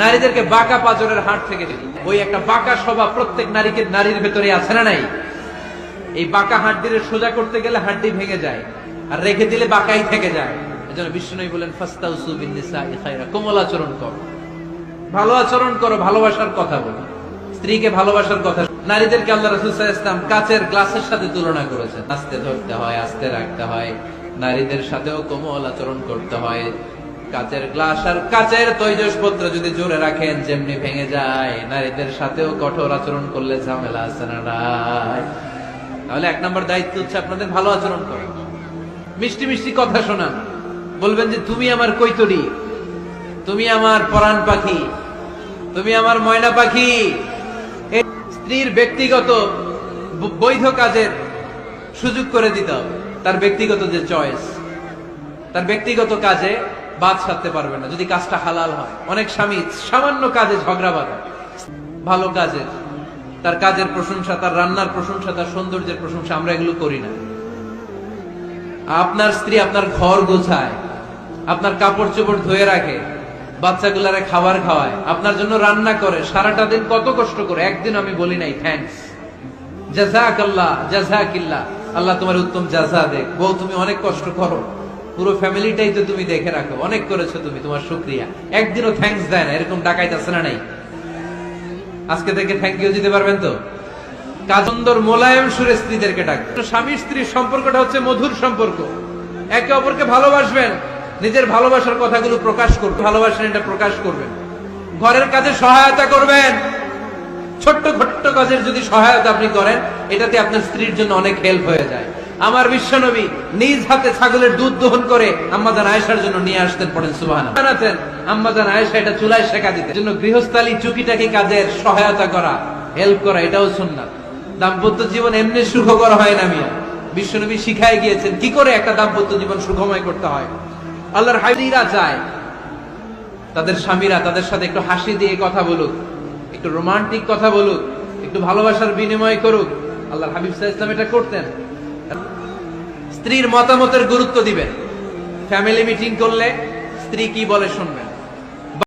নারীদেরকে বাঁকা পাজরের হাট থেকে ওই একটা বাঁকা স্বভাব প্রত্যেক নারীর ভেতরে আছে না নাই? এই বাঁকা হাড্ডিরে সোজা করতে গেলে হাড্ডি ভেঙে যায়, আর রেখে দিলে বাঁকাই থেকে যায়। এজন্য বিষ্ণু বলেন ফাস্তাউসু বিন-নিসাই খায়রা, কোমল আচরণ করো, ভালো আচরণ করো, ভালোবাসার কথা বলো, স্ত্রীকে ভালোবাসার কথা। নারীদেরকে আল্লাহ রাসূল সাল্লাল্লাহু আলাইহি ওয়াসাল্লাম কাচের গ্লাসের সাথে তুলনা করেছেন। আস্তে ধরতে হয়, আস্তে রাখতে হয়, নারীদের সাথেও কোমল আচরণ করতে হয়। কাচের গ্লাস আর কাচের তৈজসপত্র যদি জোরে রাখেন যেমনি ভেঙে যায়, নারীদের সাথেও কঠোর আচরণ করলে ঝামেলা আছে না নাই? তাহলে 1 নম্বর দায়িত্ব হচ্ছে আপনাদের ভালো আচরণ করা, মিষ্টি মিষ্টি কথা শোনান, বলবেন যে তুমি আমার কৈতরি, তুমি আমার পরাণ পাখি, তুমি আমার ময়না পাখি। স্ত্রীর ব্যক্তিগত বৈধ কাজের সুযোগ করে দিতে হবে। তার ব্যক্তিগত যে চয়েস, তার ব্যক্তিগত কাজে বাদ সাধতে পারবে না যদি কাজটা হালাল হয়। অনেক স্বামী সামান্য কাজে ঝগড়া বাঁধে, ভালো কাজের, তার কাজের প্রশংসা, তার রান্নার প্রশংসা, তার সৌন্দর্যের প্রশংসা আমরা এগুলো করি না। আপনার স্ত্রী আপনার ঘর গোছায়, আপনার কাপড় চোপড় ধুয়ে রাখে, বাচ্চাগুলারে খাবার খাওয়ায়, আপনার জন্য রান্না করে, সারাটা দিন কত কষ্ট করে। একদিন আমি বলি নাই থ্যাঙ্কস, জাযাকাল্লাহ, জাযাকিল্লাহ, আল্লাহ তোমার উত্তম জাযা দেখ। বউ তুমি অনেক কষ্ট করো, পুরো ফ্যামিলিটাই তো তুমি দেখে রাখো, অনেক করেছো তুমি, তোমার শুকরিয়া। একদিনও থ্যাঙ্কস দেয় না, এরকম ডাকাইত আছে না নাই? আজকে থেকে থ্যাংক ইউ দিতে পারবেন তো? কাজন্দর মোলায়েম সুরে স্ত্রীদেরকে ডাক। স্বামী স্ত্রীর সম্পর্কটা হচ্ছে মধুর সম্পর্ক, একে অপরকে ভালোবাসবেন, নিজের ভালোবাসার কথাগুলো প্রকাশ করবেন, ভালোবাসেন এটা প্রকাশ করবেন, ঘরের কাজে সহায়তা করবেন। ছোট্ট ছোট্ট কাজের যদি সহায়তা আপনি করেন, এটাতে আপনার স্ত্রীর জন্য অনেক হেল্প হয়ে যায়। আমার বিশ্বনবী নিজ হাতে ছাগলের দুধ দহন করে আম্মাজান আয়েশার জন্য নিয়ে আসতেন, পড়েন সুবহানাল্লাহ। জানাতেন আম্মাজান আয়েশা এটা চুলায় সেকা দিতেন। জন্য গৃহস্থালী চুকিটাকি কাজের সহায়তা করা, হেল্প করা, এটাও সুন্নাত। দাম্পত্য জীবন এমনি সুখকর হয় না মিয়া, বিশ্বনবী শিখায় গিয়েছেন কি করে একটা দাম্পত্য জীবন সুখময় করতে হয়। আল্লাহর হাবিবরা চায় তাদের স্বামীরা তাদের সাথে একটু হাসি দিয়ে কথা বলুক, একটু রোমান্টিক কথা বলুক, একটু ভালোবাসার বিনিময় করুক। আল্লাহর হাবিব সাল্লাল্লাহু আলাইহি ওয়াসাল্লাম এটা করতেন। স্ত্রীর মতামতের গুরুত্ব দিবেন। ফ্যামিলি মিটিং করলে স্ত্রী কি বলে শুনবেন।